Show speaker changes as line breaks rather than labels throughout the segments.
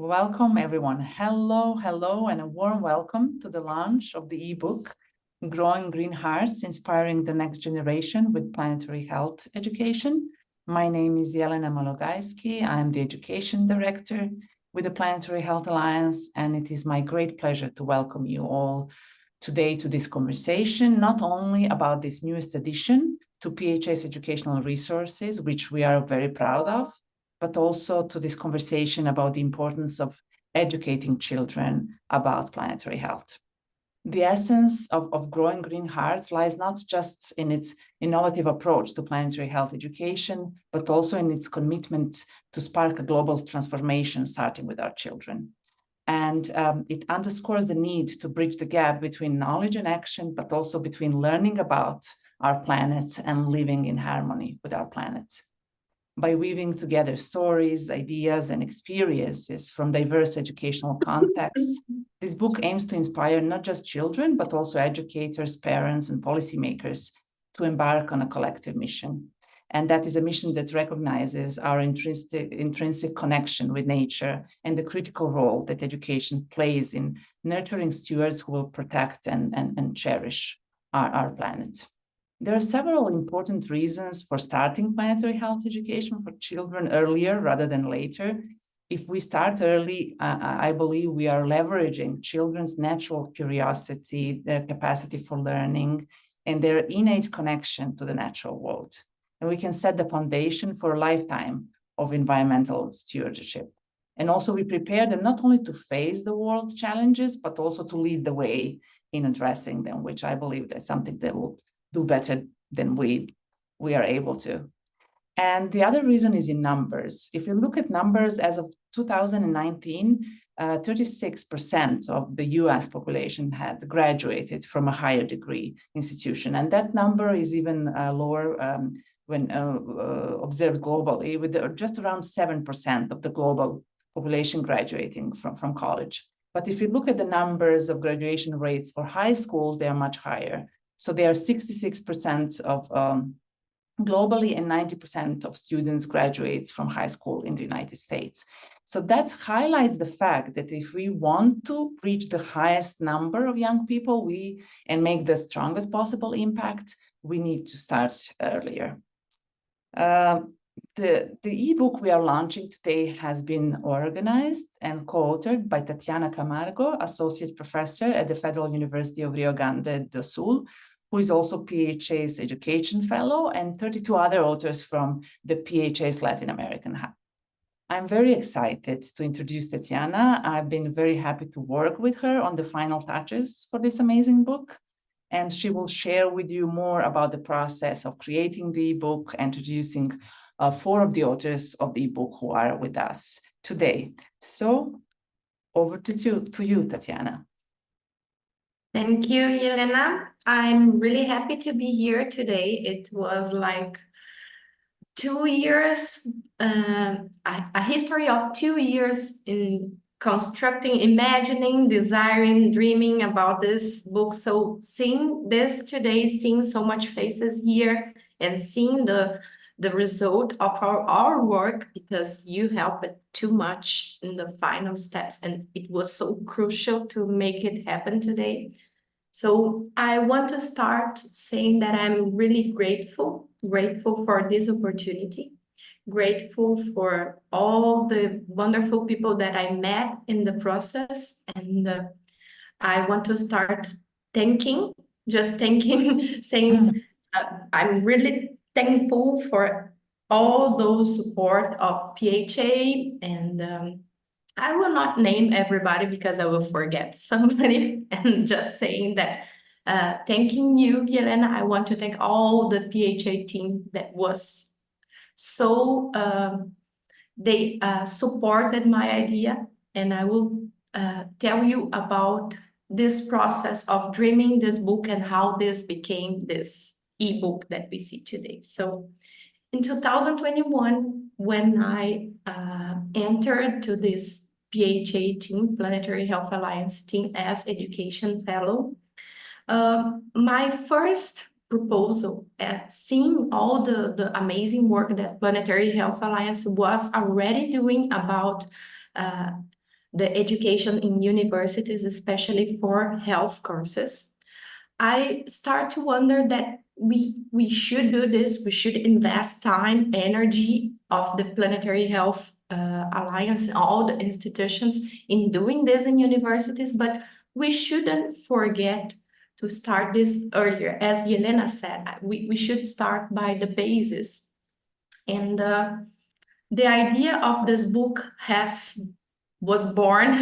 welcome everyone. Hello, and a warm welcome to the launch of the ebook, Growing Green Hearts, Inspiring the Next Generation with Planetary Health Education. My name is Jelena Malogajski. I'm the Education Director with the Planetary Health Alliance, and it is my great pleasure to welcome you all today to this conversation, not only about this newest addition to PHA's educational resources, which we are very proud of, but also to this conversation about the importance of educating children about planetary health. The essence of Growing Green Hearts lies not just in its innovative approach to planetary health education, but also in its commitment to spark a global transformation starting with our children. And it underscores the need to bridge the gap between knowledge and action, but also between learning about our planet and living in harmony with our planet. By weaving together stories, ideas, and experiences from diverse educational contexts, this book aims to inspire not just children, but also educators, parents, and policymakers to embark on a collective mission. And that is a mission that recognizes our intrinsic connection with nature and the critical role that education plays in nurturing stewards who will protect and cherish our planet. There are several important reasons for starting planetary health education for children earlier rather than later. If we start early, I believe we are leveraging children's natural curiosity, their capacity for learning, and their innate connection to the natural world. And we can set the foundation for a lifetime of environmental stewardship. And also we prepare them not only to face the world challenges, but also to lead the way in addressing them, which I believe that's something that will do better than we are able to. And the other reason is in numbers. If you look at numbers as of 2019, 36% of the US population had graduated from a higher degree institution. And that number is even lower when observed globally, with just around 7% of the global population graduating from college. But if you look at the numbers of graduation rates for high schools, they are much higher. So they are 66% of globally, and 90% of students graduates from high school in the United States. So that highlights the fact that if we want to reach the highest number of young people and make the strongest possible impact, we need to start earlier. The ebook we are launching today has been organized and co-authored by Tatiana Camargo, Associate Professor at the Federal University of Rio Grande do Sul, who is also PHA's Education Fellow, and 32 other authors from the PHA's Latin American Hub. I'm very excited to introduce Tatiana. I've been very happy to work with her on the final touches for this amazing book, and she will share with you more about the process of creating the ebook, introducing 4 of the authors of the ebook who are with us today. So over to you, Tatiana.
Thank you, Jelena. I'm really happy to be here today. It was like 2 years, a history of 2 years in constructing, imagining, desiring, dreaming about this book. So seeing this today, seeing so much faces here and seeing the result of our work, because you helped too much in the final steps, and it was so crucial to make it happen today. So I want to start saying that I'm really grateful for this opportunity, grateful for all the wonderful people that I met in the process. And I want to start thanking, saying I'm really thankful for all those support of PHA, and I will not name everybody because I will forget somebody, and just saying that thanking you, Jelena. I want to thank all the PHA team that was so, they supported my idea, and I will tell you about this process of dreaming this book and how this became this ebook that we see today. So in 2021, when I entered to this PHA team, Planetary Health Alliance team, as Education Fellow, my first proposal at seeing all the amazing work that Planetary Health Alliance was already doing about the education in universities, especially for health courses, I start to wonder that we should do this. We should invest time, energy of the Planetary Health Alliance and all the institutions in doing this in universities, but we shouldn't forget to start this earlier. As Yelena said, we should start by the basis. And the idea of this book was born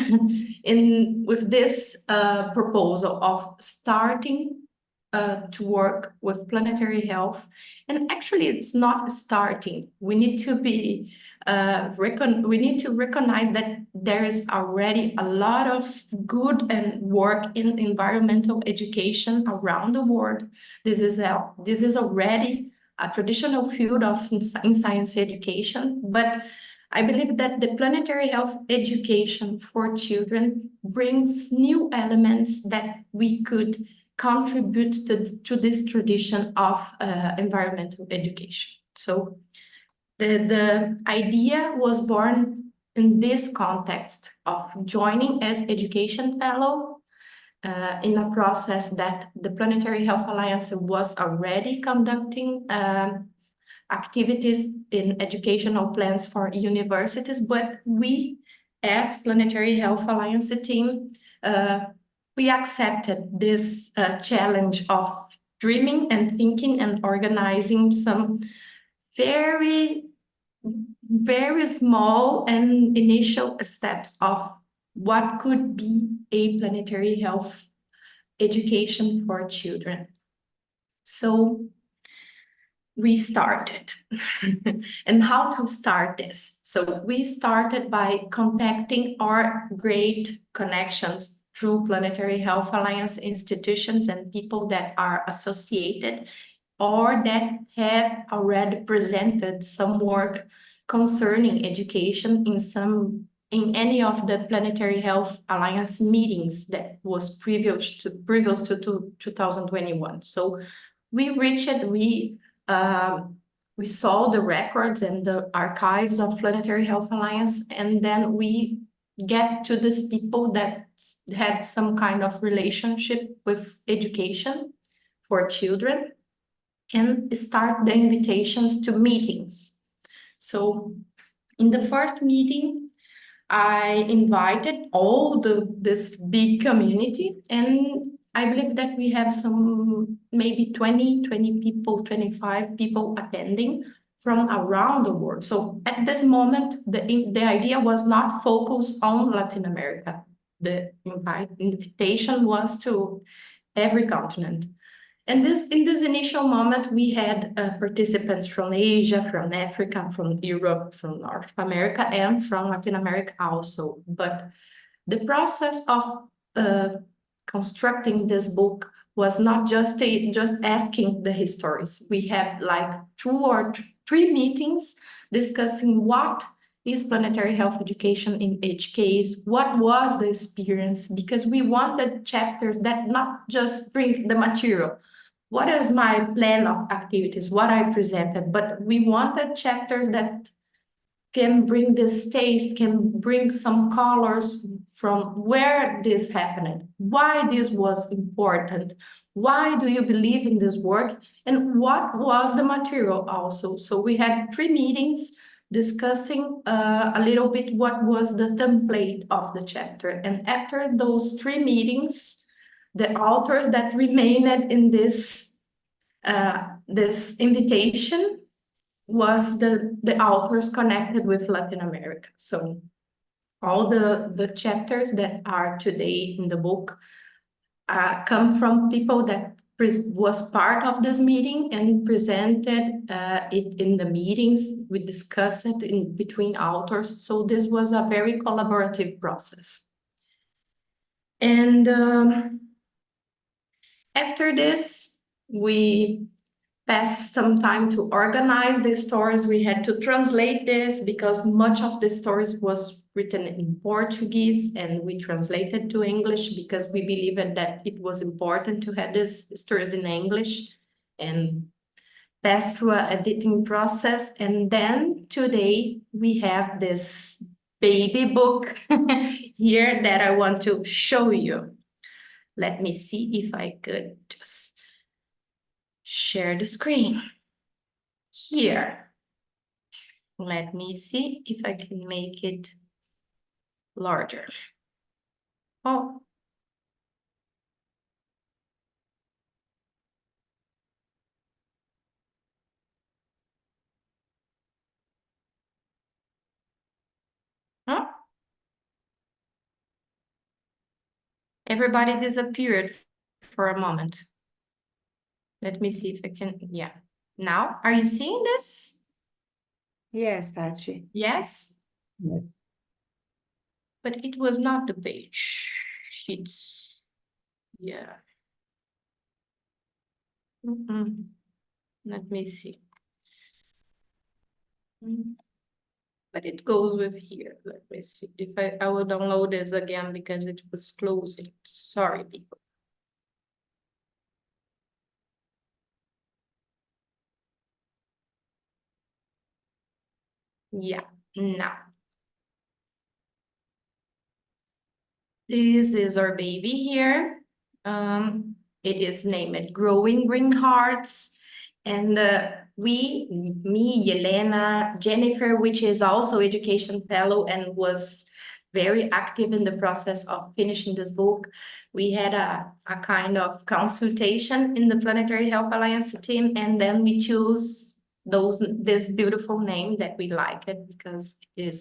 with this proposal of starting to work with planetary health. And actually, it's not starting. We need to be we need to recognize that there is already a lot of good and work in environmental education around the world. This is already a traditional field in science education, but I believe that the planetary health education for children brings new elements that we could contribute to this tradition of environmental education. So the idea was born in this context of joining as education fellow in a process that the Planetary Health Alliance was already conducting activities in educational plans for universities, but we, as Planetary Health Alliance team, we accepted this challenge of dreaming and thinking and organizing some very, very small and initial steps of what could be a planetary health education for children. So we started. And how to start this? So we started by contacting our great connections through Planetary Health Alliance institutions and people that are associated or that have already presented some work concerning education in any of the Planetary Health Alliance meetings that was previous to 2021. So we saw the records and the archives of Planetary Health Alliance, and then we get to these people that had some kind of relationship with education for children and start the invitations to meetings. So in the first meeting, I invited all this big community, and I believe that we have some maybe 20 people, 25 people attending from around the world. So at this moment, the idea was not focused on Latin America. The invitation was to every continent. And in this initial moment, we had participants from Asia, from Africa, from Europe, from North America, and from Latin America also. But the process of constructing this book was not just asking the histories. We have like 2 or 3 meetings discussing what is planetary health education in each case, what was the experience, because we wanted chapters that not just bring the material, what is my plan of activities, what I presented, but we wanted chapters that can bring this taste, can bring some colors from where this happened, why this was important, why do you believe in this work, and what was the material also. So we had 3 meetings discussing a little bit what was the template of the chapter. And after those 3 meetings, the authors that remained in this invitation was the authors connected with Latin America. So all the chapters that are today in the book come from people that was part of this meeting and presented it in the meetings. We discussed it in between authors. So this was a very collaborative process. And after this, we passed some time to organize the stories. We had to translate this because much of the stories was written in Portuguese, and we translated to English because we believed that it was important to have these stories in English and pass through an editing process. And then today we have this baby book here that I want to show you. Let me see if I could just share the screen here. Let me see if I can make it larger. Oh. Huh? Everybody disappeared for a moment. Let me see if I can, yeah. Now, are you seeing this?
Yes, Tachi.
Yes?
Yes.
But it was not the page. It's, yeah. Let me see. But it goes with here. Let me see. If I will download this again because it was closing. Sorry, people. Yeah, now. This is our baby here. It is named Growing Green Hearts. And me, Yelena, Jennifer, which is also education fellow and was very active in the process of finishing this book. We had a kind of consultation in the Planetary Health Alliance team, and then we choose this beautiful name that we like it because it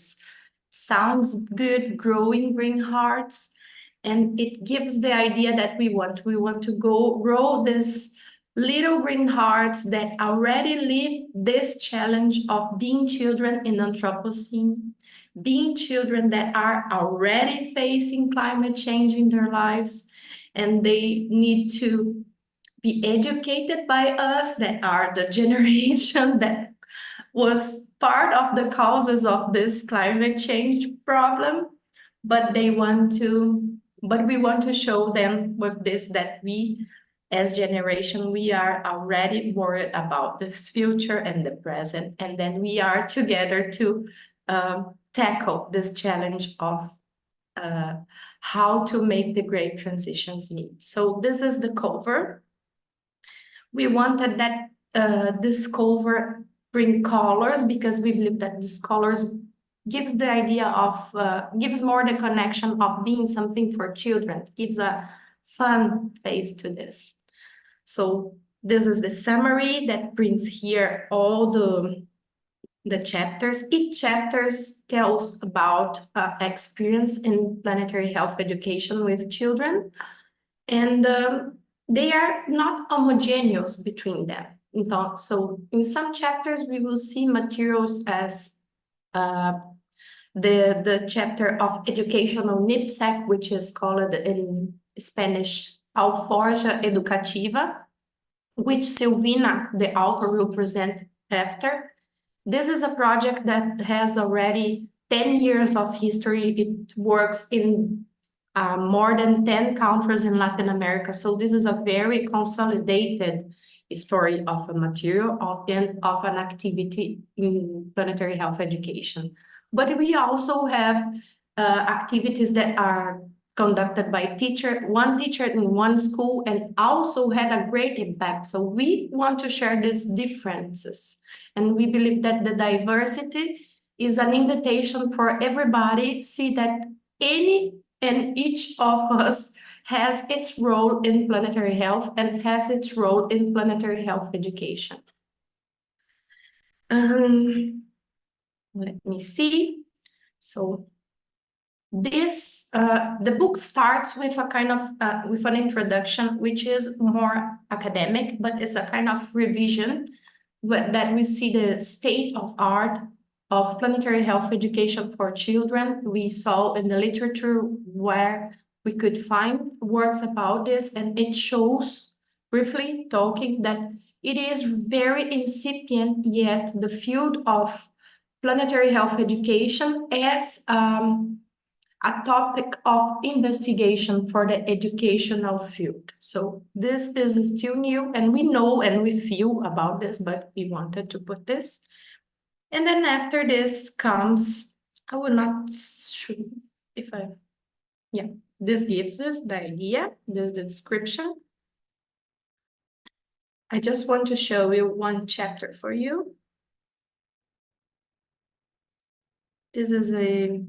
sounds good, Growing Green Hearts. And it gives the idea that we want to grow this little green hearts that already live this challenge of being children in Anthropocene, being children that are already facing climate change in their lives, and they need to be educated by us, that are the generation that was part of the causes of this climate change problem, but we want to show them with this that we, as generation, we are already worried about this future and the present, and then we are together to tackle this challenge of how to make the great transitions need. So this is the cover. We wanted that this cover bring colors because we believe that this colors gives the idea of, gives more the connection of being something for children, gives a fun face to this. So this is the summary that brings here all the chapters. Each chapter tells about experience in planetary health education with children, and they are not homogeneous between them. So in some chapters, we will see materials as the chapter of educational NIPSEC, which is called in Spanish Alforja Educativa, which Silvina, the author, will present after. This is a project that has already 10 years of history. It works in more than 10 countries in Latin America. So this is a very consolidated story of a material of an activity in planetary health education. But we also have activities that are conducted by one teacher in one school, and also had a great impact. So we want to share these differences. And we believe that the diversity is an invitation for everybody, see that any and each of us has its role in planetary health and has its role in planetary health education. Let me see. So this the book starts with a kind of with an introduction, which is more academic, but it's a kind of revision that we see the state of art of planetary health education for children. We saw in the literature where we could find works about this, and it shows, briefly talking, that it is very incipient, yet the field of planetary health education as a topic of investigation for the educational field. So this is still new, and we know and we feel about this, but we wanted to put this. And then after this comes I will not show if I, yeah, this gives us the idea, this is the description. I just want to show you one chapter for you. This is a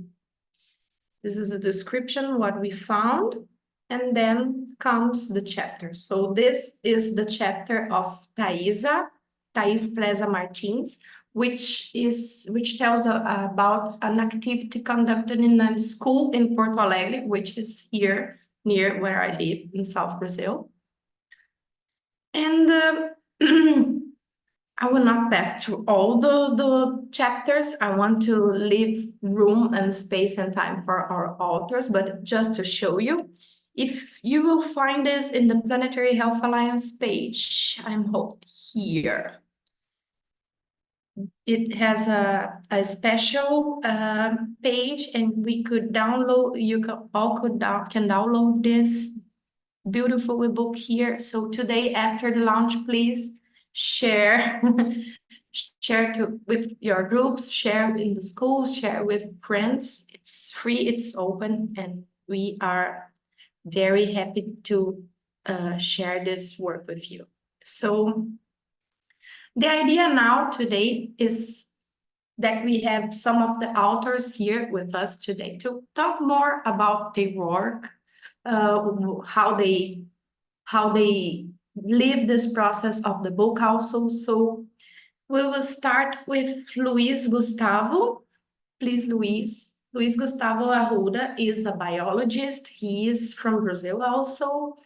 description, what we found, and then comes the chapter. So this is the chapter of Thais Preza Martins, which tells about an activity conducted in a school in Porto Alegre, which is here near where I live in South Brazil. And I will not pass through all the chapters. I want to leave room and space and time for our authors, but just to show you, if you will find this in the Planetary Health Alliance page, I'm holding here. It has a special page, and we could download, you can download this beautiful ebook here. So today after the launch, please share with your groups, share in the schools, share with friends. It's free, it's open, and we are very happy to share this work with you. So the idea now today is that we have some of the authors here with us today to talk more about their work, how they live this process of the book also. So we will start with Luis Gustavo. Please, Luis. Luis Gustavo Arruda is a biologist. He is from Brazil also,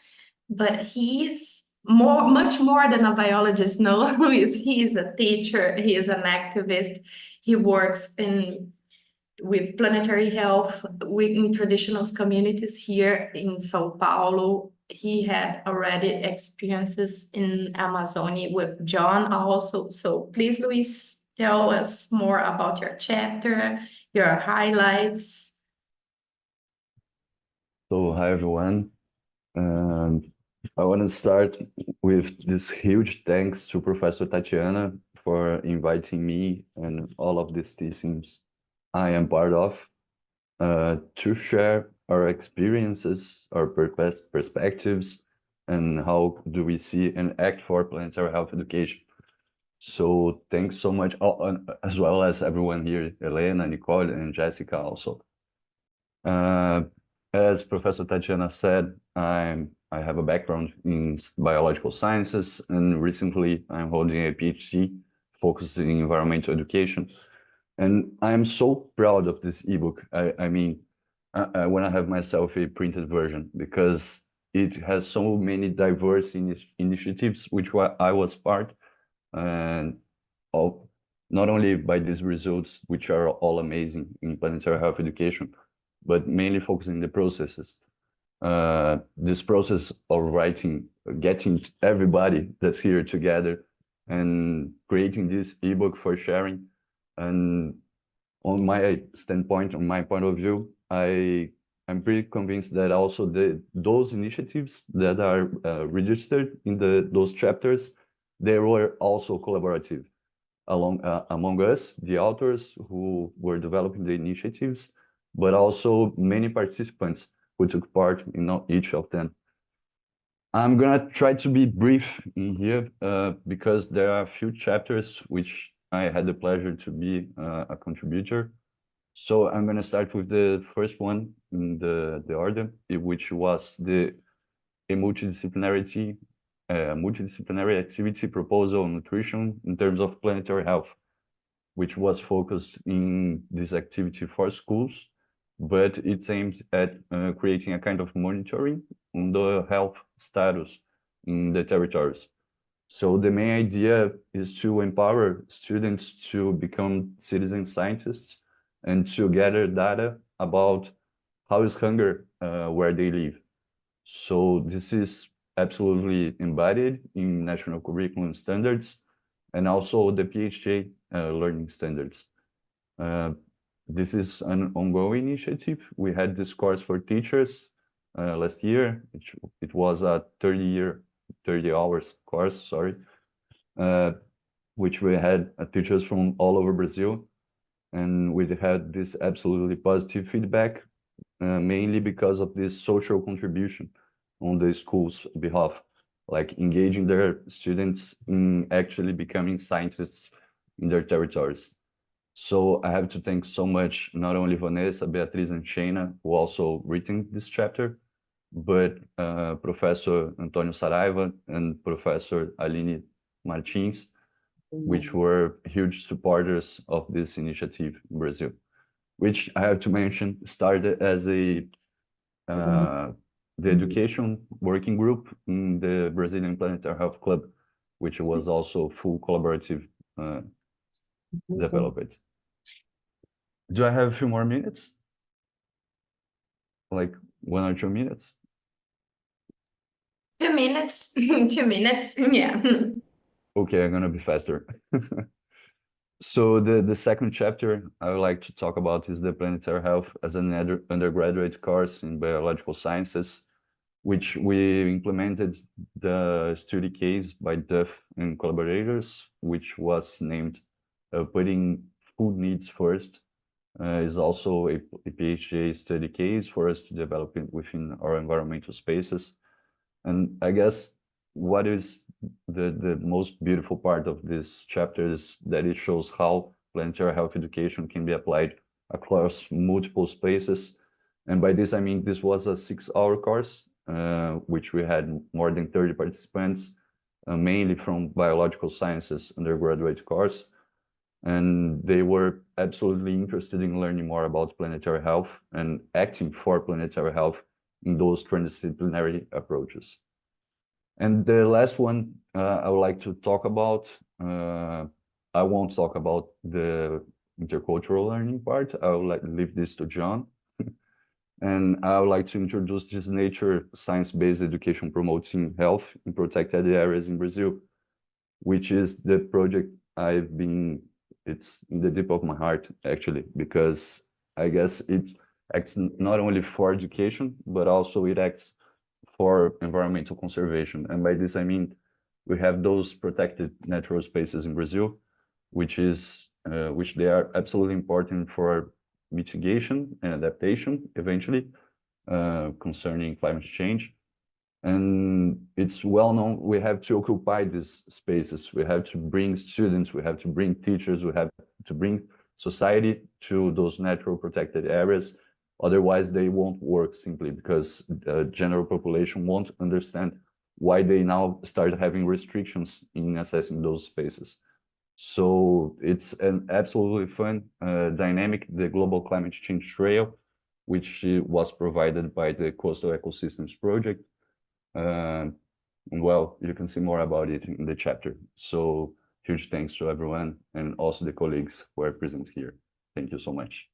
but he's much more than a biologist. No, Luis, he is a teacher. He is an activist. He works with planetary health in traditional communities here in São Paulo. He had already experiences in Amazonia with John also. So please, Luis, tell us more about your chapter, your highlights.
So hi everyone. I want to start with this huge thanks to Professor Tatiana for inviting me and all of these teams I am part of to share our experiences, our perspectives, and how do we see and act for planetary health education. So thanks so much, as well as everyone here, Elena, Nicole, and Jessica also. As Professor Tatiana said, I have a background in biological sciences, and recently I'm holding a PhD focused in environmental education. And I'm so proud of this ebook. I mean, I want to have myself a printed version because it has so many diverse initiatives, which I was part and of, not only by these results, which are all amazing in planetary health education, but mainly focusing the processes. This process of writing, getting everybody that's here together and creating this ebook for sharing. And on my standpoint, on my point of view, I'm pretty convinced that also those initiatives that are registered in those chapters, they were also collaborative among us, the authors who were developing the initiatives, but also many participants who took part in each of them. I'm gonna try to be brief in here because there are a few chapters which I had the pleasure to be a contributor. So I'm gonna start with the first one in the order, which was a multidisciplinary activity proposal on nutrition in terms of planetary health, which was focused in this activity for schools, but it's aimed at creating a kind of monitoring on the health status in the territories. So the main idea is to empower students to become citizen scientists and to gather data about how is hunger where they live. So this is absolutely embodied in national curriculum standards and also the PHA learning standards. This is an ongoing initiative. We had this course for teachers last year. It was a 30 hours course, sorry, which we had teachers from all over Brazil. and we had this absolutely positive feedback, mainly because of this social contribution on the school's behalf, like engaging their students in actually becoming scientists in their territories. So I have to thank so much, not only Vanessa, Beatriz, and Shana, who also written this chapter, but Professor Antonio Saraiva and Professor Aline Martins, which were huge supporters of this initiative in Brazil, which I have to mention started as the education working group in the Brazilian Planetary Health Club, which was also full collaborative development. Do I have a few more minutes? Like 1 or 2 minutes?
2 minutes, 2 minutes, yeah.
Okay, I'm gonna be faster. So the second chapter I would like to talk about is the planetary health as an undergraduate course in biological sciences, which we implemented the study case by Duff and collaborators, which was named Putting Food Needs First. Is also a PhD study case for us to develop it within our environmental spaces. And I guess what is the most beautiful part of this chapter is that it shows how planetary health education can be applied across multiple spaces. And by this, I mean, this was a 6-hour course, which we had more than 30 participants, mainly from biological sciences undergraduate course. And they were absolutely interested in learning more about planetary health and acting for planetary health in those transdisciplinary approaches. And the last one I would like to talk about, I won't talk about the intercultural learning part. I would like to leave this to John. And I would like to introduce this nature science-based education promoting health in protected areas in Brazil, which is the project it's in the deep of my heart, actually, because I guess it acts not only for education, but also it acts for environmental conservation. And by this, I mean, we have those protected natural spaces in Brazil, which they are absolutely important for mitigation and adaptation eventually concerning climate change. And it's well known, we have to occupy these spaces. We have to bring students, we have to bring teachers, we have to bring society to those natural protected areas. Otherwise, they won't work simply because the general population won't understand why they now start having restrictions in accessing those spaces. So it's an absolutely fun, dynamic, the Global Climate Change Trail, which was provided by the Coastal Ecosystems Project. Well, you can see more about it in the chapter. So huge thanks to everyone and also the colleagues who are present here. Thank you so much.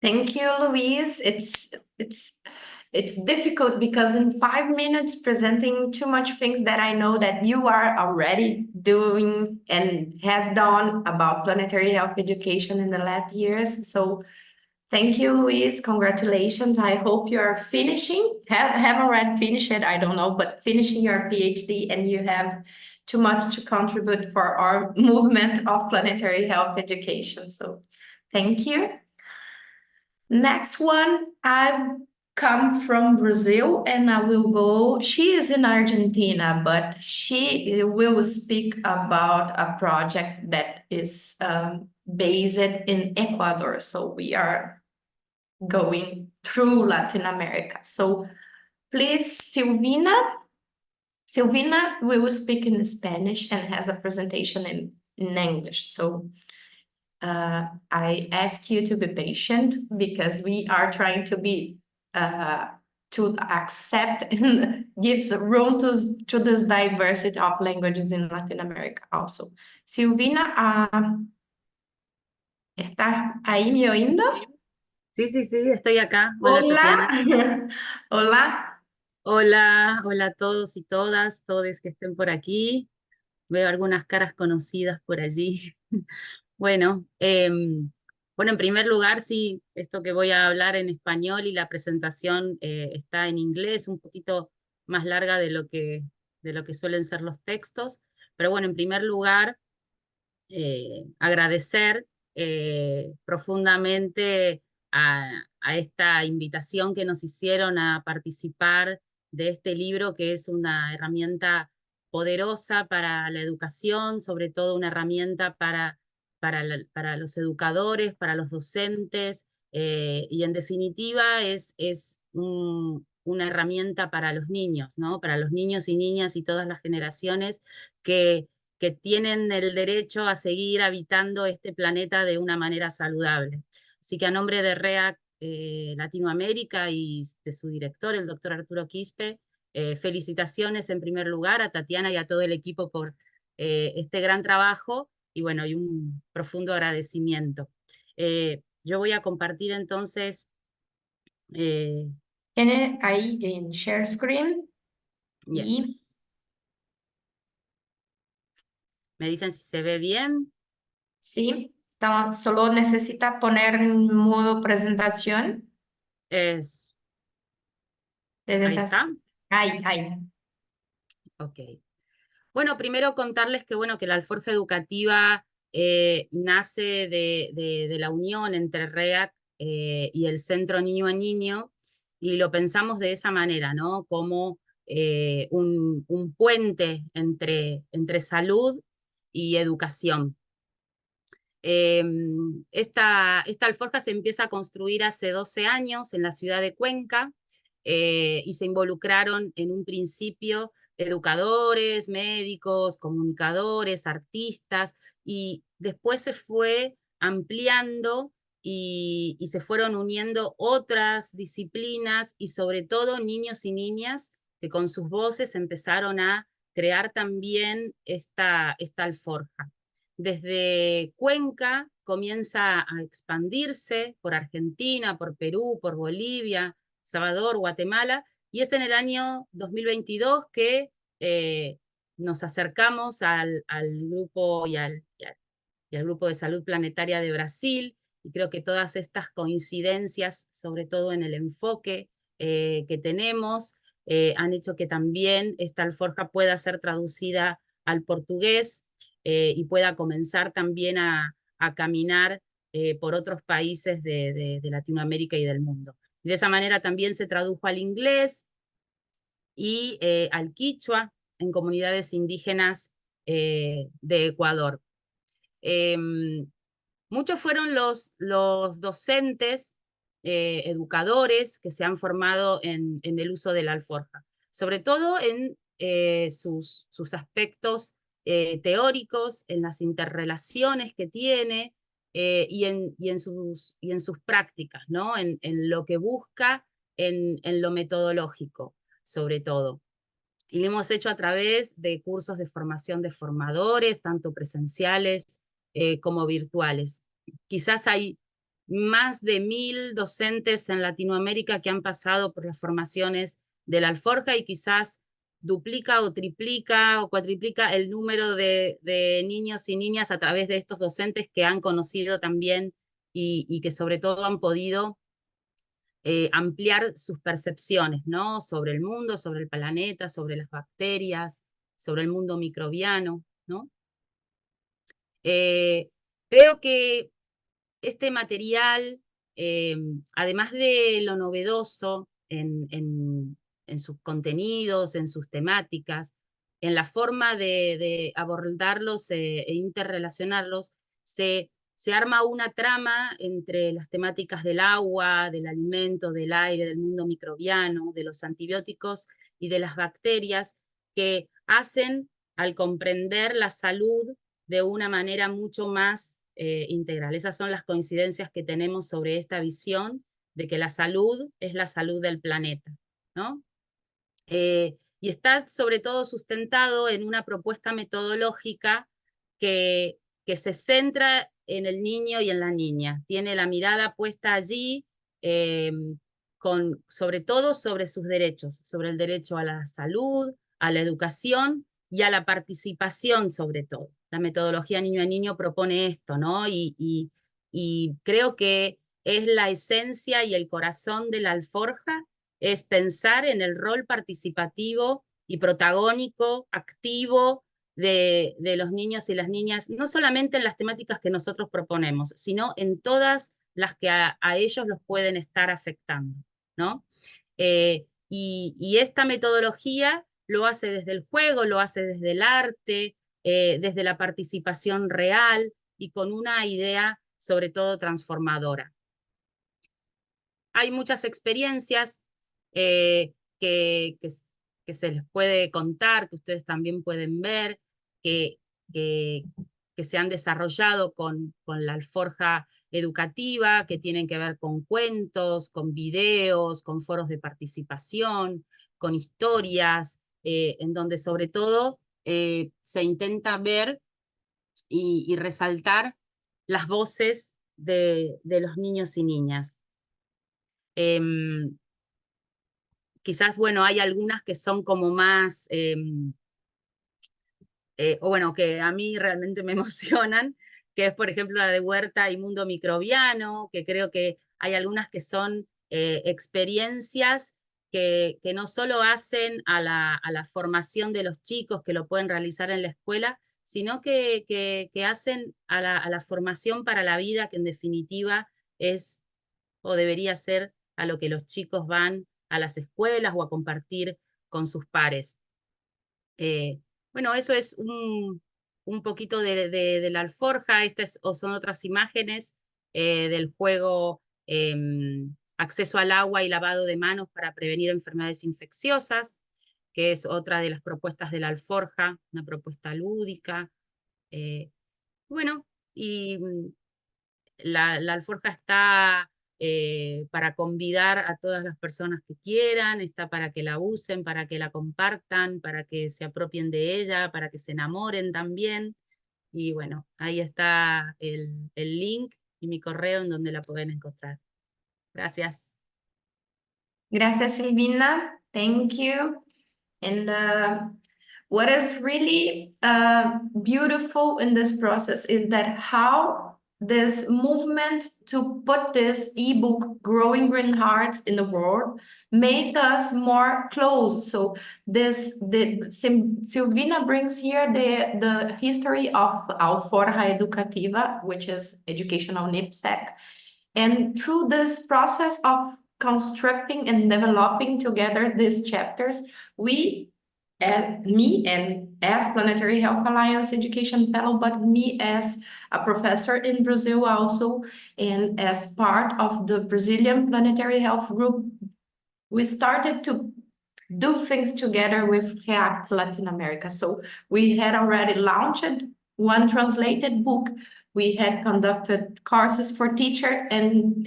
Thank you, Luis. It's difficult because in 5 minutes presenting too much things that I know that you are already doing and has done about planetary health education in the last years. So thank you, Luis. Congratulations. I hope you are finishing. Have already finished it, I don't know, but finishing your PhD and you have too much to contribute for our movement of planetary health education. So thank you. Next one, I come from Brazil and I will go, she is in Argentina, but she will speak about a project that is based in Ecuador. So we are going through Latin America. So please, Silvina will speak in Spanish and has a presentation in English. So I ask you to be patient because we are trying to be to accept and gives room to this diversity of languages in Latin America also. Silvina, ¿estás ahí me oyendo?
Sí, sí, sí, estoy acá. Hola,
Hola,
Tatiana.
hola.
Hola, hola a todos y todas, todos que estén por aquí. Veo algunas caras conocidas por allí. Bueno, en primer lugar, sí, esto que voy a hablar en español y la presentación está en inglés, un poquito más larga de lo que suelen ser los textos. Pero bueno, en primer lugar, agradecer profundamente a esta invitación que nos hicieron a participar de este libro, que es una herramienta poderosa para la educación, sobre todo una herramienta para los educadores, para los docentes, y en definitiva es una herramienta para los niños, ¿no? Para los niños y niñas y todas las generaciones que tienen el derecho a seguir habitando este planeta de una manera saludable. Así que a nombre de REAC Latinoamérica y de su director, el doctor Arturo Quispe, felicitaciones en primer lugar a Tatiana y a todo el equipo por este gran trabajo y bueno, y un profundo agradecimiento. Yo voy a compartir entonces...
Tiene ahí en share screen y
yes. ¿Me dicen si se ve bien?
sí, solo necesita poner en modo presentación.
Ahí está.
Ahí.
Ok. Bueno, primero contarles que, bueno, que la alforja educativa nace de la unión entre REAC y el Centro Niño a Niño, y lo pensamos de esa manera, ¿no? Como un puente entre salud y educación. Esta alforja se empieza a construir hace 12 años en la ciudad de Cuenca, y se involucraron en un principio educadores, médicos, comunicadores, artistas, y después se fue ampliando y se fueron uniendo otras disciplinas y sobre todo niños y niñas que con sus voces empezaron a crear también esta alforja. Desde Cuenca comienza a expandirse por Argentina, por Perú, por Bolivia, Salvador, Guatemala, y es en el año 2022 que nos acercamos al grupo y al Grupo de Salud Planetaria de Brasil, y creo que todas estas coincidencias, sobre todo en el enfoque que tenemos, han hecho que también esta alforja pueda ser traducida al portugués y pueda comenzar también a caminar por otros países de Latinoamérica y del mundo. Y de esa manera también se tradujo al inglés y al quichua en comunidades indígenas de Ecuador. Muchos fueron los docentes, educadores que se han formado en el uso de la alforja, sobre todo en sus aspectos teóricos, en las interrelaciones que tiene y en sus prácticas, ¿no? En lo que busca, en lo metodológico, sobre todo. Y lo hemos hecho a través de cursos de formación de formadores, tanto presenciales como virtuales. Quizás hay más de 1000 docentes en Latinoamérica que han pasado por las formaciones de la alforja y quizás duplica o triplica o cuatriplica el número de niños y niñas a través de estos docentes que han conocido también y que sobre todo han podido ampliar sus percepciones, ¿no? Sobre el mundo, sobre el planeta, sobre las bacterias, sobre el mundo microbiano, ¿no? Creo que este material, además de lo novedoso en sus contenidos, en sus temáticas, en la forma de abordarlos e interrelacionarlos, se arma una trama entre las temáticas del agua, del alimento, del aire, del mundo microbiano, de los antibióticos y de las bacterias, que hacen, al comprender la salud de una manera mucho más integral. Esas son las coincidencias que tenemos sobre esta visión de que la salud es la salud del planeta, ¿no? Y está sobre todo sustentado en una propuesta metodológica que se centra en el niño y en la niña. Tiene la mirada puesta allí, sobre todo sobre sus derechos, sobre el derecho a la salud, a la educación y a la participación sobre todo. La metodología niño a niño propone esto, ¿no? Y creo que es la esencia y el corazón de la alforja, es pensar en el rol participativo y protagónico, activo de los niños y las niñas, no solamente en las temáticas que nosotros proponemos, sino en todas las que a ellos los pueden estar afectando, ¿no? Y esta metodología lo hace desde el juego, lo hace desde el arte, desde la participación real y con una idea sobre todo transformadora. Hay muchas experiencias que se les puede contar, que ustedes también pueden ver, que se han desarrollado con la alforja educativa, que tienen que ver con cuentos, con videos, con foros de participación, con historias, en donde sobre todo se intenta ver y resaltar las voces de los niños y niñas. Quizás, bueno, hay algunas que son como más, o bueno, que a mí realmente me emocionan, que es, por ejemplo, la de Huerta y Mundo Microbiano, que creo que hay algunas que son experiencias que no solo hacen a la formación de los chicos que lo pueden realizar en la escuela, sino que hacen a la formación para la vida, que en definitiva es o debería ser a lo que los chicos van a las escuelas o a compartir con sus pares. Bueno, eso es un poquito de la alforja. Estas son otras imágenes del juego acceso al agua y lavado de manos para prevenir enfermedades infecciosas, que es otra de las propuestas de la alforja, una propuesta lúdica. Bueno, y la alforja está para convidar a todas las personas que quieran, está para que la usen, para que la compartan, para que se apropien de ella, para que se enamoren también. Y bueno, ahí está el link y mi correo en donde la pueden encontrar. Gracias.
Gracias, Silvina. Thank you. And what is really beautiful in this process is that how this movement to put this ebook, Growing Green Hearts, in the world, make us more close. So Silvina brings here the history of Alforja Educativa, which is educational knapsack. And through this process of constructing and developing together these chapters, we, and me, and as Planetary Health Alliance Education Fellow, but me as a professor in Brazil also, and as part of the Brazilian Planetary Health Group, we started to do things together with REACT Latin America. So we had already launched one translated book. We had conducted courses for teachers, and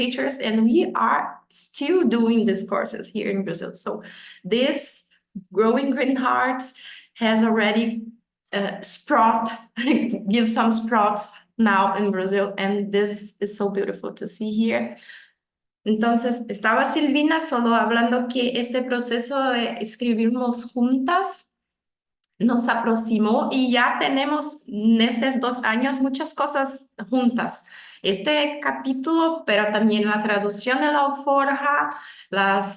we are still doing these courses here in Brazil. So this Growing Green Hearts has already give some sprouts now in Brazil, and this is so beautiful to see here. Entonces, estaba Silvina solo hablando que este proceso de escribirnos juntas nos aproximó y ya tenemos en estos 2 años muchas cosas juntas. Este capítulo, pero también la traducción de la alforja, las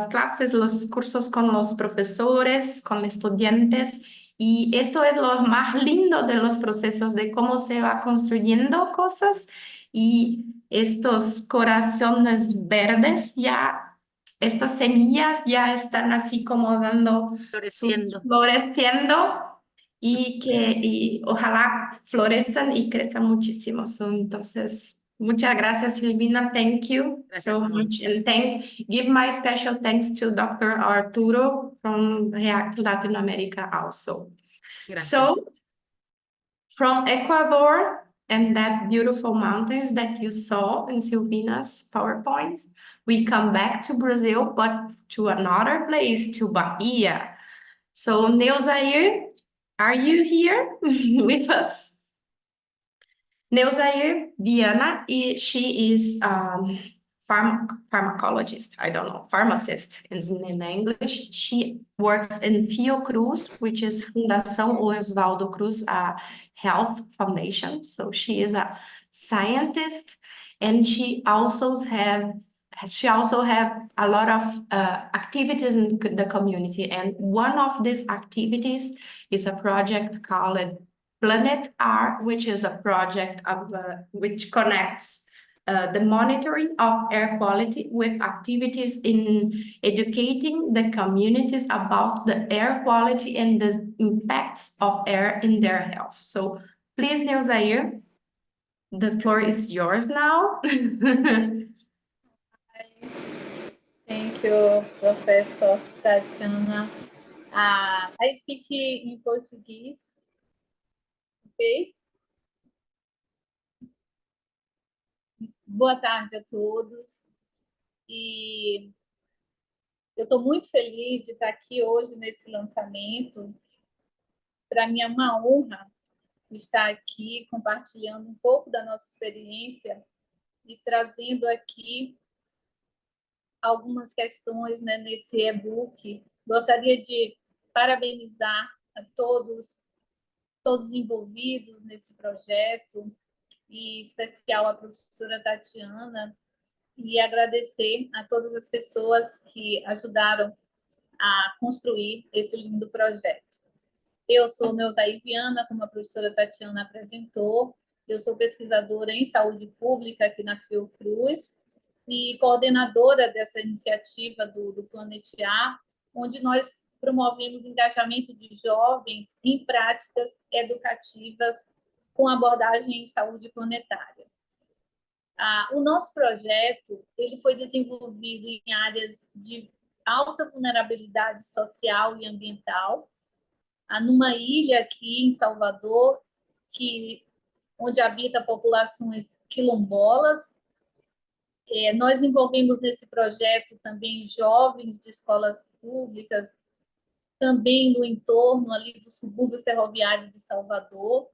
clases, los cursos con los profesores, con estudiantes. Y esto es lo más lindo de los procesos, de cómo se va construyendo cosas y estos corazones verdes ya. Estas semillas ya están así como dando floreciendo y ojalá florezcan y crezcan muchísimo. Entonces, muchas gracias, Silvina. Thank you so much. And give my special thanks to Dr. Arturo from REACT Latin America also.
Gracias.
So, from Ecuador and that beautiful mountains that you saw in Silvina's PowerPoints, we come back to Brazil, but to another place, to Bahia. So Neuzair, are you here with us? Neuzair Viana, she is pharmacologist, I don't know, pharmacist in English. She works in Fiocruz, which is Fundação Oswaldo Cruz, a health foundation. So she is a scientist, and she also she also have a lot of activities in the community, and one of these activities is a project called Planet R, which is a project of which connects the monitoring of air quality with activities in educating the communities about the air quality and the impacts of air in their health. So please, Neuzair, the floor is yours now.
Thank you, Professor Tatiana. I speak in Portuguese, ok? Boa tarde a todos. E eu estou muito feliz de estar aqui hoje nesse lançamento. Para mim é uma honra estar aqui compartilhando um pouco da nossa experiência e trazendo aqui algumas questões, né, nesse e-book. Gostaria de parabenizar a todos envolvidos nesse projeto, e em especial a professora Tatiana, e agradecer a todas as pessoas que ajudaram a construir esse lindo projeto. Eu sou Neuzair Viana, como a professora Tatiana apresentou. Eu sou pesquisadora em saúde pública aqui na Fiocruz e coordenadora dessa iniciativa do Planetar, onde nós promovemos engajamento de jovens em práticas educativas com abordagem em saúde planetária. O nosso projeto ele foi desenvolvido em áreas de alta vulnerabilidade social e ambiental, numa ilha aqui em Salvador, onde habita populações quilombolas. Nós envolvemos nesse projeto também jovens de escolas públicas, também no entorno ali do subúrbio ferroviário de Salvador,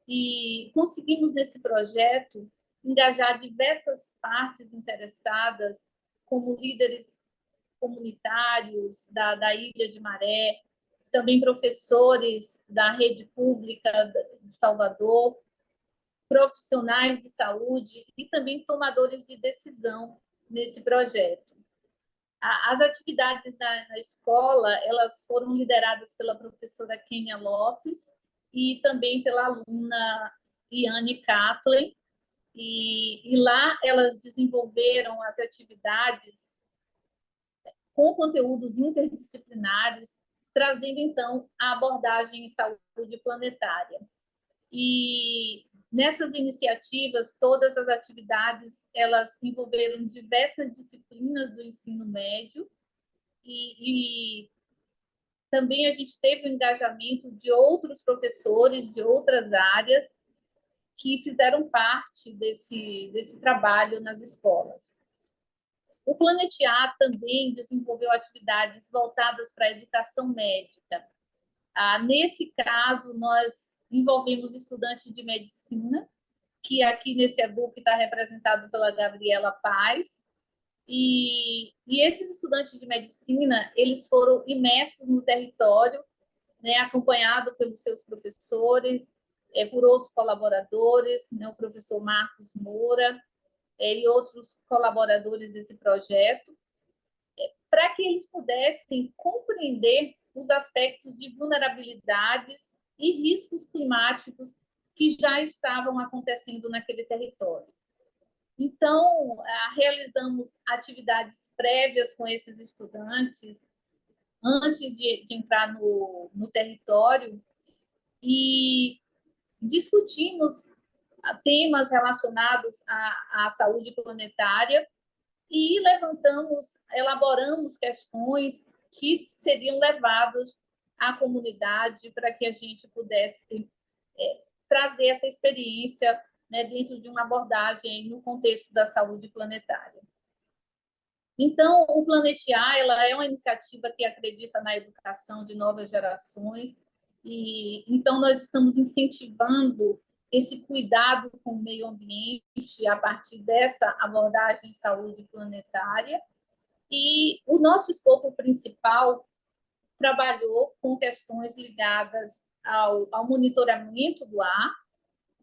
e conseguimos nesse projeto engajar diversas partes interessadas, como líderes comunitários da Ilha de Maré, também professores da rede pública de Salvador, profissionais de saúde e também tomadores de decisão nesse projeto. As atividades na escola elas foram lideradas pela professora Kênia Lopes e também pela aluna Iane Kathleen, e lá elas desenvolveram as atividades com conteúdos interdisciplinares, trazendo, então, a abordagem em saúde planetária. E nessas iniciativas, todas as atividades, elas envolveram diversas disciplinas do ensino médio e também a gente teve o engajamento de outros professores de outras áreas que fizeram parte desse trabalho nas escolas. O Planetar também desenvolveu atividades voltadas para a educação médica. Nesse caso, nós envolvemos estudantes de medicina, que aqui nesse e-book está representado pela Gabriela Paz, e esses estudantes de medicina, eles foram imersos no território, né, acompanhados pelos seus professores, por outros colaboradores, né, o professor Marcos Moura, e outros colaboradores desse projeto, para que eles pudessem compreender os aspectos de vulnerabilidades e riscos climáticos que já estavam acontecendo naquele território. Então, realizamos atividades prévias com esses estudantes antes de entrar no território e discutimos temas relacionados à saúde planetária e elaboramos questões que seriam levadas à comunidade para que a gente pudesse trazer essa experiência, né, dentro de uma abordagem no contexto da saúde planetária. Então, o Planetar ela é uma iniciativa que acredita na educação de novas gerações, e então nós estamos incentivando esse cuidado com o meio ambiente a partir dessa abordagem em saúde planetária. E o nosso escopo principal trabalhou com questões ligadas ao monitoramento do ar,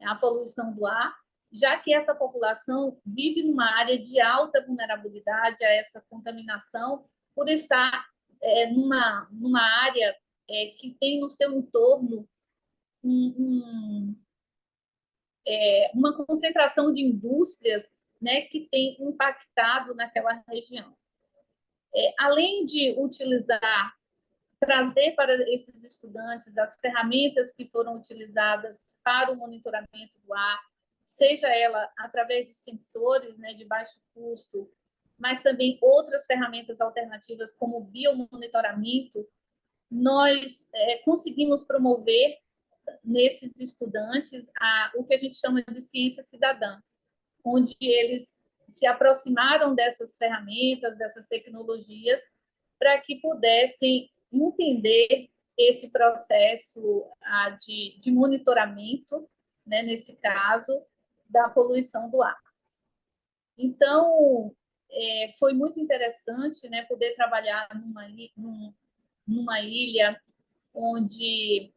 à poluição do ar, já que essa população vive numa área de alta vulnerabilidade a essa contaminação, por estar numa área que tem no seu entorno uma concentração de indústrias, né, que tem impactado naquela região. Além de trazer para esses estudantes as ferramentas que foram utilizadas para o monitoramento do ar, seja ela através de sensores, né, de baixo custo, mas também outras ferramentas alternativas como o biomonitoramento, nós conseguimos promover nesses estudantes o que a gente chama de ciência cidadã, onde eles se aproximaram dessas ferramentas, dessas tecnologias, para que pudessem entender esse processo de monitoramento, né, nesse caso, da poluição do ar. Então, foi muito interessante, né, poder trabalhar numa ilha onde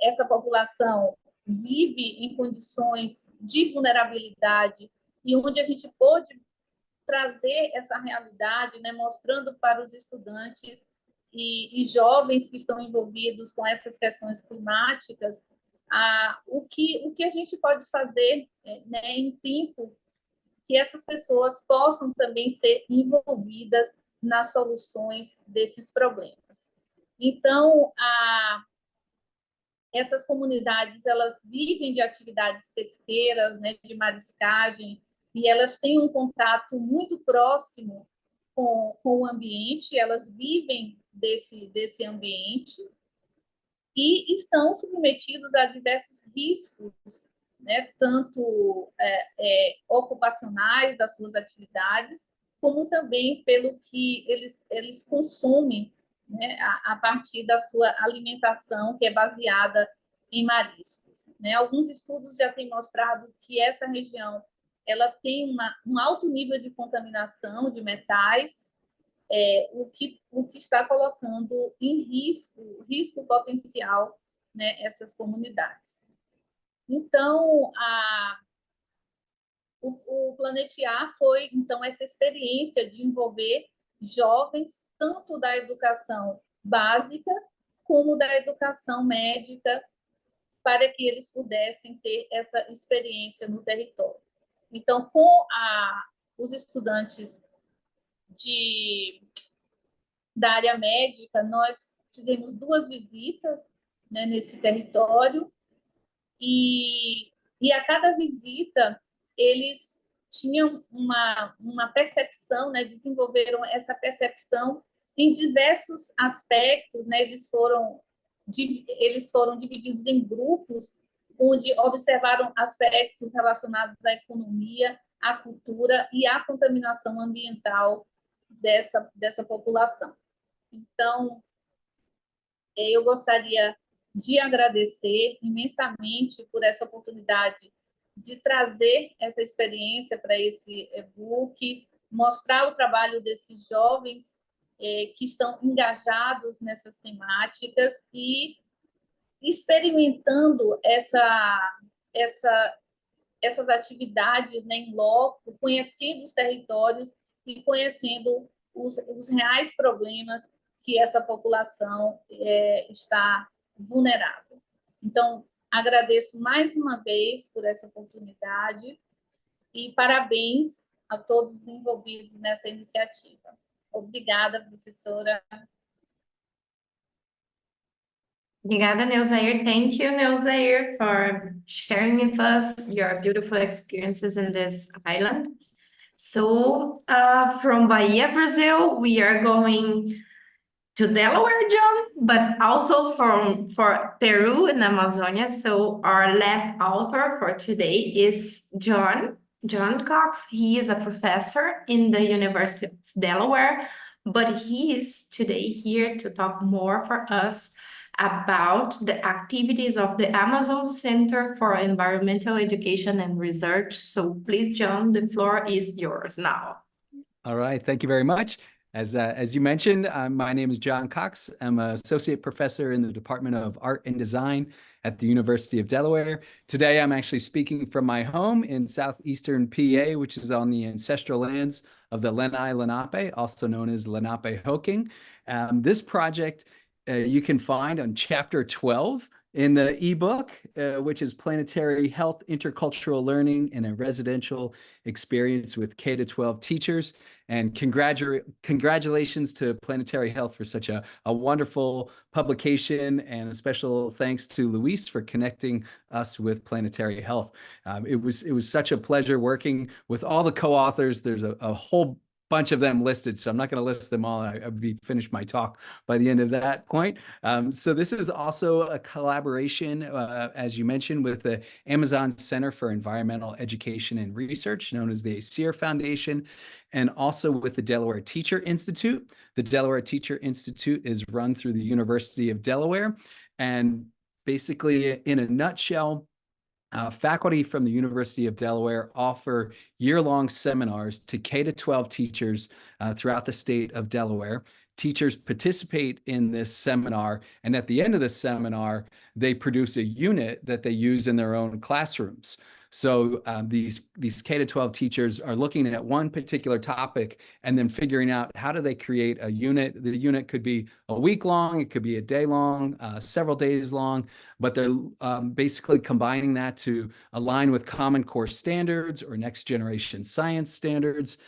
essa população vive em condições de vulnerabilidade e onde a gente pôde trazer essa realidade, né, mostrando para os estudantes e jovens que estão envolvidos com essas questões climáticas o que a gente pode fazer, né, em tempo que essas pessoas possam também ser envolvidas nas soluções desses problemas. Então, essas comunidades, elas vivem de atividades pesqueiras, né, de mariscagem, e elas têm um contato muito próximo com o ambiente, elas vivem desse ambiente e estão submetidos a diversos riscos, né, tanto ocupacionais das suas atividades, como também pelo que eles consomem, né, a partir da sua alimentação, que é baseada em mariscos. Né? Alguns estudos já têm mostrado que essa região ela tem um alto nível de contaminação de metais, o que está colocando em risco potencial, né, essas comunidades. Então, o Planetear foi, então, essa experiência de envolver jovens, tanto da educação básica como da educação médica, para que eles pudessem ter essa experiência no território. Então, com os estudantes da área médica, nós fizemos 2 visitas, né, nesse território, e a cada visita eles tinham uma percepção, né, desenvolveram essa percepção em diversos aspectos, né, eles foram divididos em grupos, onde observaram aspectos relacionados à economia, à cultura e à contaminação ambiental dessa população. Então, eu gostaria de agradecer imensamente por essa oportunidade de trazer essa experiência para esse e-book, mostrar o trabalho desses jovens que estão engajados nessas temáticas e experimentando essas atividades, né, em loco, conhecendo os territórios e conhecendo os reais problemas que essa população está vulnerável. Então, agradeço mais uma vez por essa oportunidade e parabéns a todos os envolvidos nessa iniciativa. Obrigada, professora.
Obrigada, Neuzair. Thank you, Neuzair, for sharing with us your beautiful experiences in this island. So, from Bahia, Brazil, we are going to Delaware, John, but also for Peru and Amazonia. So, our last author for today is John Cox. He is a professor in the University of Delaware, but he is today here to talk more for us about the activities of the Amazon Center for Environmental Education and Research. So please, John, the floor is yours now.
All right, thank you very much. As you mentioned, my name is John Cox. I'm an associate professor in the Department of Art and Design at the University of Delaware. Today, I'm actually speaking from my home in southeastern PA, which is on the ancestral lands of the Lenni Lenape, also known as Lenape-Hoking. This project you can find on Chapter 12 in the eBook, which is Planetary Health Intercultural Learning in a Residential Experience with K-12 Teachers. And congratulations to Planetary Health for such a wonderful publication, and a special thanks to Luis for connecting us with Planetary Health. It was such a pleasure working with all the co-authors. There's a whole bunch of them listed, so I'm not going to list them all. I'd be finished my talk by the end of that point. So this is also a collaboration, as you mentioned, with the Amazon Center for Environmental Education and Research, known as the ACER Foundation, and also with the Delaware Teacher Institute. The Delaware Teacher Institute is run through the University of Delaware, and basically, in a nutshell, faculty from the University of Delaware offer year-long seminars to K-12 teachers throughout the state of Delaware. Teachers participate in this seminar, and at the end of the seminar, they produce a unit that they use in their own classrooms. So these K-12 teachers are looking at one particular topic and then figuring out how do they create a unit. The unit could be a week long, it could be a day long, several days long, but they're basically combining that to align with Common Core standards or next generation science standards.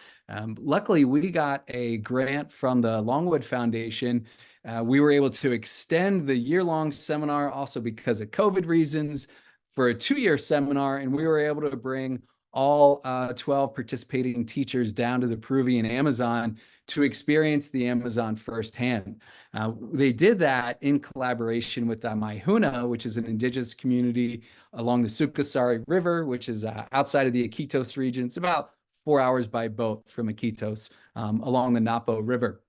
Luckily, we got a grant from the Longwood Foundation. We were able to extend the year-long seminar also because of COVID reasons for a 2-year seminar, and we were able to bring all 12 participating teachers down to the Peruvian Amazon to experience the Amazon firsthand. They did that in collaboration with the Maihuna, which is an indigenous community along the Sucasari River, which is outside of the Iquitos region. It's about 4 hours by boat from Iquitos along the Napo River.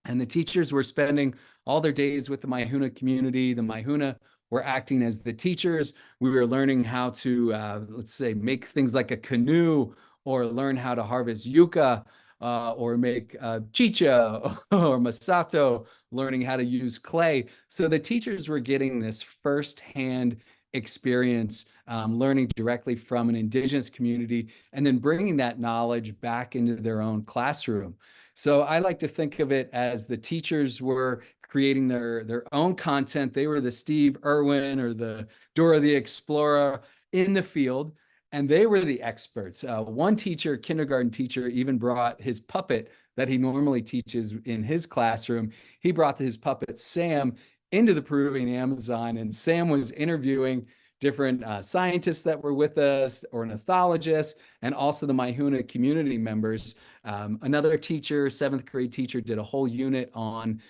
And the teachers were spending all their days with the Maihuna community. The Maihuna were acting as the teachers. We were learning how to, let's say, make things like a canoe, or learn how to harvest yucca, or make chicha or masato, learning how to use clay. So the teachers were getting this firsthand experience, learning directly from an indigenous community, and then bringing that knowledge back into their own classroom. So I like to think of it as the teachers were creating their own content. They were the Steve Irwin or the Dora the Explorer in the field, and they were the experts. One teacher, kindergarten teacher, even brought his puppet that he normally teaches in his classroom. He brought his puppet, Sam, into the Peruvian Amazon, and Sam was interviewing different scientists that were with us, ornithologists, and also the Maihuna community members. Another teacher, 7th grade teacher, did a whole unit on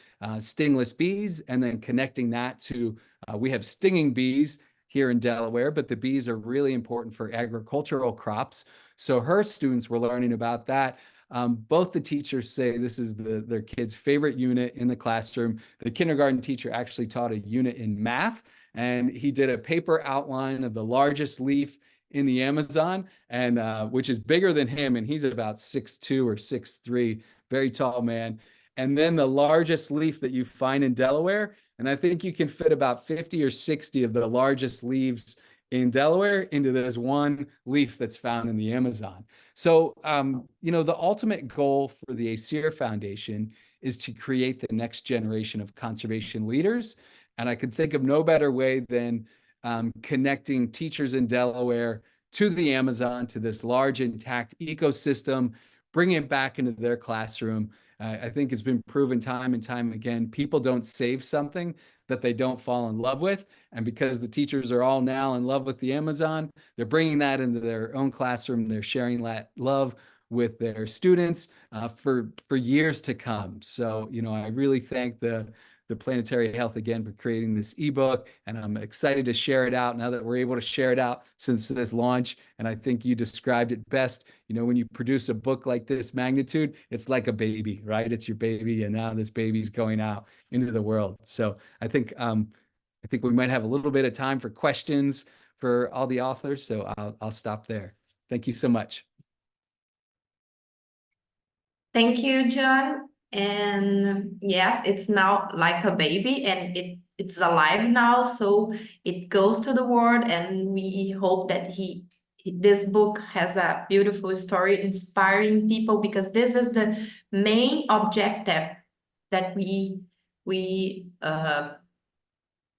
stingless bees, and then connecting that to, we have stinging bees here in Delaware, but the bees are really important for agricultural crops. So her students were learning about that. Both the teachers say this is their kids' favorite unit in the classroom. The kindergarten teacher actually taught a unit in math, and he did a paper outline of the largest leaf in the Amazon, and which is bigger than him, and he's about 6'2" or 6'3", very tall man. And then the largest leaf that you find in Delaware, and I think you can fit about 50 or 60 of the largest leaves in Delaware into this one leaf that's found in the Amazon. So, you know, the ultimate goal for the ACER Foundation is to create the next generation of conservation leaders. And I could think of no better way than connecting teachers in Delaware to the Amazon, to this large intact ecosystem, bringing it back into their classroom. I think it's been proven time and time again, people don't save something that they don't fall in love with. And because the teachers are all now in love with the Amazon, they're bringing that into their own classroom. They're sharing that love with their students for years to come. So, you know, I really thank the Planetary Health again for creating this ebook, and I'm excited to share it out now that we're able to share it out since this launch. And I think you described it best. You know, when you produce a book like this magnitude, it's like a baby, right? It's your baby, and now this baby's going out into the world. So I think we might have a little bit of time for questions for all the authors. So I'll stop there. Thank you so much.
Thank you, John. And yes, it's now like a baby, and it's alive now, so it goes to the world, and we hope that this book has a beautiful story inspiring people, because this is the main objective that we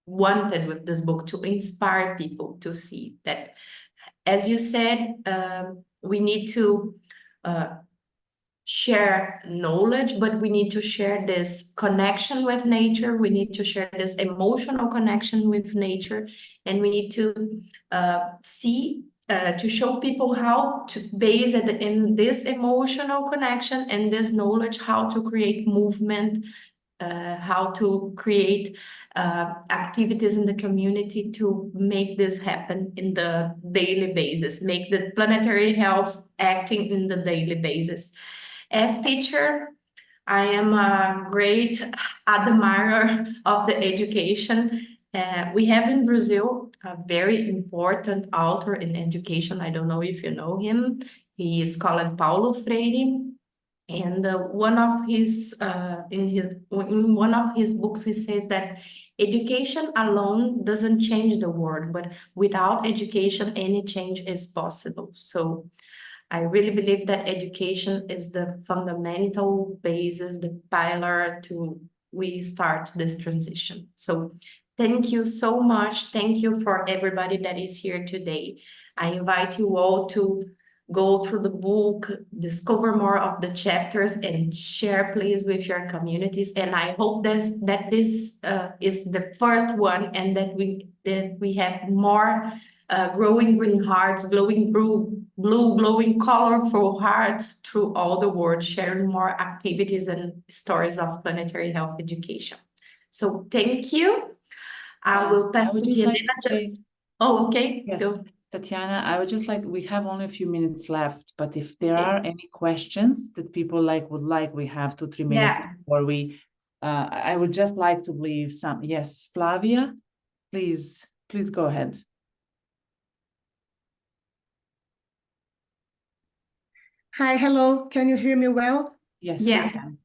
wanted with this book, to inspire people to see that, as you said, we need to share knowledge, but we need to share this connection with nature. We need to share this emotional connection with nature, and we need to to show people how to base it in this emotional connection and this knowledge, how to create movement, how to create activities in the community to make this happen in the daily basis, make the planetary health acting in the daily basis. As teacher, I am a great admirer of the education. We have in Brazil a very important author in education. I don't know if you know him. He is called Paulo Freire. And one of his in one of his books, he says that education alone doesn't change the world, but without education, any change is possible. So I really believe that education is the fundamental basis, the pillar to we start this transition. So thank you so much. Thank you for everybody that is here today. I invite you all to go through the book, discover more of the chapters, and share, please, with your communities. And I hope that this is the first one, and that we have more growing green hearts, glowing blue, glowing colorful hearts through all the world, sharing more activities and stories of planetary health education. So thank you. I will pass to Yelena. Oh, okay.
Yes.
Go.
Tatiana, I would just we have only a few minutes left, but if there are any questions that people would like, we have 2-3 minutes before we, I would just like to leave some. Yes, Flavia, please go ahead.
Hi, hello. Can you hear me well?
Yes,
Yeah.
we can.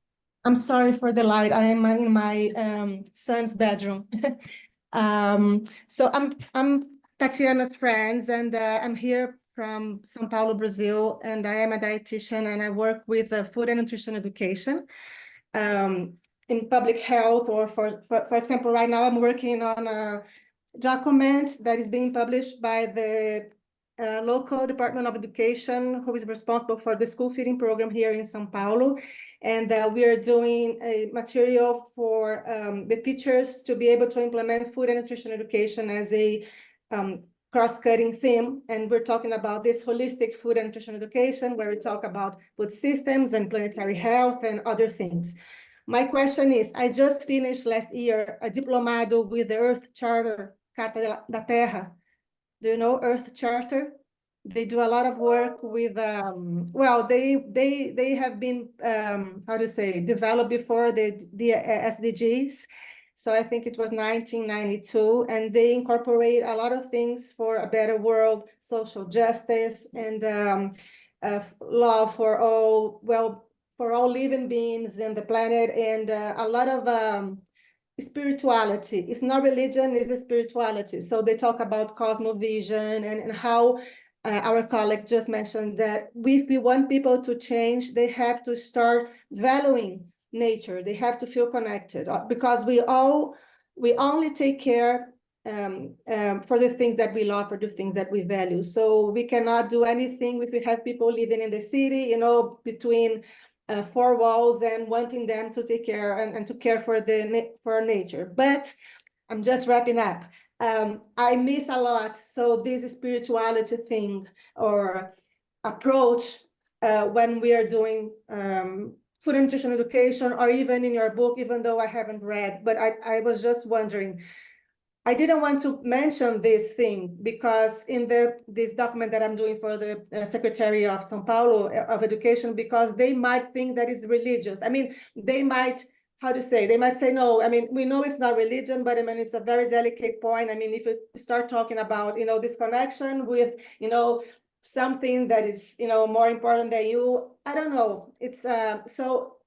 I'm sorry for the light. I am in my son's bedroom. So I'm Tatiana's friends, and I'm here from São Paulo, Brazil, and I am a dietitian, and I work with food and nutrition education in public health, or for example, right now I'm working on a document that is being published by the local Department of Education, who is responsible for the school feeding program here in São Paulo. And we are doing a material for the teachers to be able to implement food and nutrition education as a cross-cutting theme. And we're talking about this holistic food and nutrition education, where we talk about food systems and planetary health and other things. My question is, I just finished last year a diplomado with the Earth Charter, Carta da Terra. Do you know Earth Charter? They do a lot of work with, well, they have been, how to say, developed before the SDGs. So I think it was 1992, and they incorporate a lot of things for a better world, social justice, and love for all, well, for all living beings in the planet, and a lot of spirituality. It's not religion, it's a spirituality. So they talk about cosmovision and how our colleague just mentioned that if we want people to change, they have to start valuing nature. They have to feel connected, because we only take care for the things that we love, for the things that we value. So we cannot do anything if we have people living in the city, you know, between four walls, and wanting them to take care and to care for nature. But I'm just wrapping up. I miss a lot. So this spirituality thing or approach when we are doing food and nutrition education, or even in your book, even though I haven't read, but I was just wondering, I didn't want to mention this thing because in this document that I'm doing for the Secretary of São Paulo of Education, because they might think that it's religious. I mean, they might, how to say, they might say, no, I mean, we know it's not religion, but I mean, it's a very delicate point. I mean, if you start talking about, you know, this connection with, you know, something that is, you know, more important than you, I don't know. It's so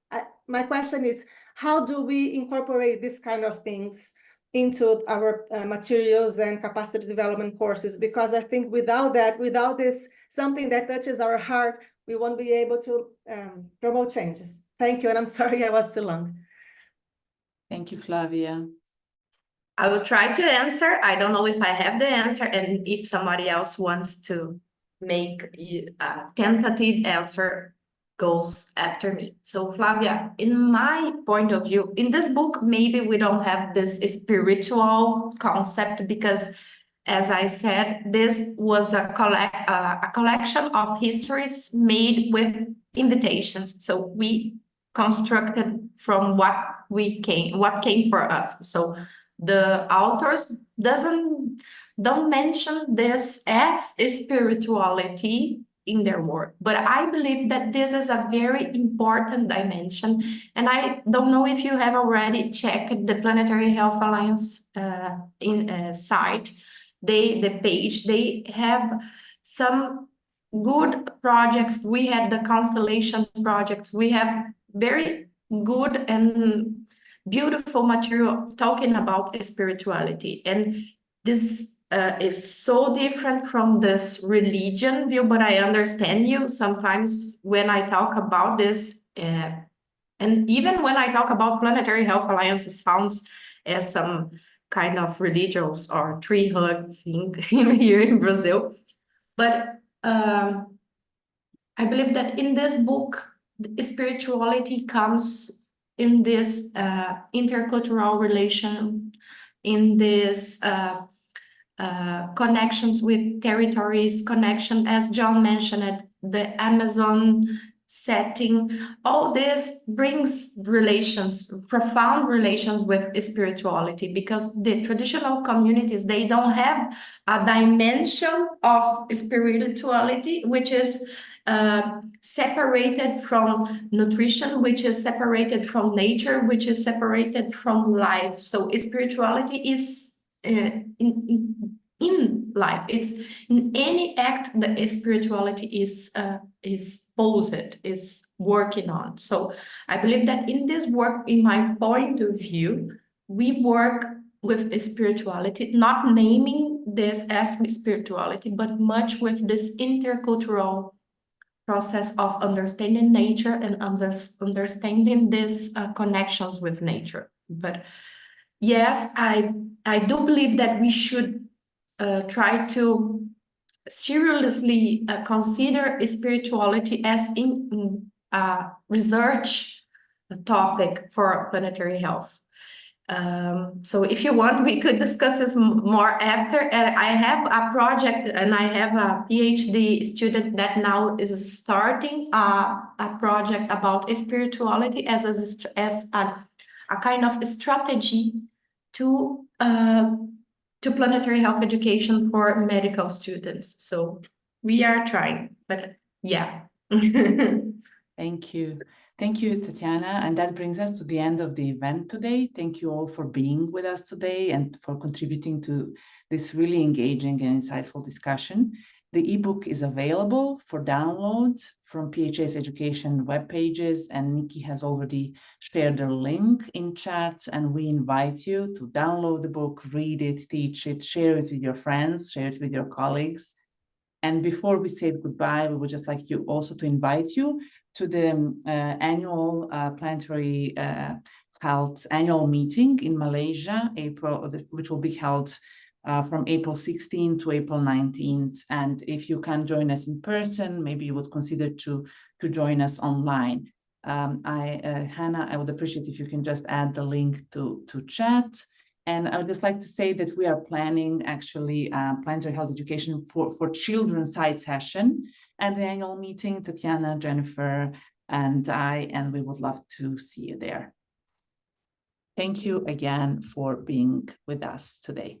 my question is, how do we incorporate this kind of things into our materials and capacity development courses? Because I think without this, something that touches our heart, we won't be able to promote changes. Thank you, and I'm sorry I was too long.
Thank you, Flavia.
I will try to answer. I don't know if I have the answer, and if somebody else wants to make a tentative answer, goes after me. So Flavia, in my point of view, in this book, maybe we don't have this spiritual concept because, as I said, this was a collection of histories made with invitations. So we constructed from what came for us. So the authors don't mention this as spirituality in their work, but I believe that this is a very important dimension. And I don't know if you have already checked the Planetary Health Alliance site. The page, they have some good projects. We had the constellation projects. We have very good and beautiful material talking about spirituality. And this is so different from this religion view, but I understand you. Sometimes when I talk about this, and even when I talk about Planetary Health Alliance, it sounds as some kind of religious or tree hug thing here in Brazil. But I believe that in this book, the spirituality comes in this intercultural relation, in this connections with territories, connection, as John mentioned, the Amazon setting. All this brings relations, profound relations with spirituality, because the traditional communities, they don't have a dimension of spirituality which is separated from nutrition, which is separated from nature, which is separated from life. So spirituality is in life. It's in any act that spirituality is posed, is working on. So I believe that in this work, in my point of view, we work with spirituality, not naming this as spirituality, but much with this intercultural process of understanding nature and understanding these connections with nature. But yes, I do believe that we should try to seriously consider spirituality as in research topic for planetary health. So if you want, we could discuss this more after. And I have a project, and I have a PhD student that now is starting a project about spirituality as a kind of strategy to planetary health education for medical students. So we are trying, but yeah.
Thank you. Thank you, Tatiana. And that brings us to the end of the event today. Thank you all for being with us today and for contributing to this really engaging and insightful discussion. The ebook is available for download from PHA's education web pages, and Nikki has already shared the link in chat, and we invite you to download the book, read it, teach it, share it with your friends, share it with your colleagues. And before we say goodbye, we would just like you also to invite you to the annual Planetary Health annual meeting in Malaysia, which will be held from April 16th to April 19th. And if you can join us in person, maybe you would consider to join us online. Hannah, I would appreciate if you can just add the link to chat. And I would just like to say that we are planning actually Planetary Health Education for children side session at the annual meeting, Tatiana, Jennifer, and I, and we would love to see you there. Thank you again for being with us today.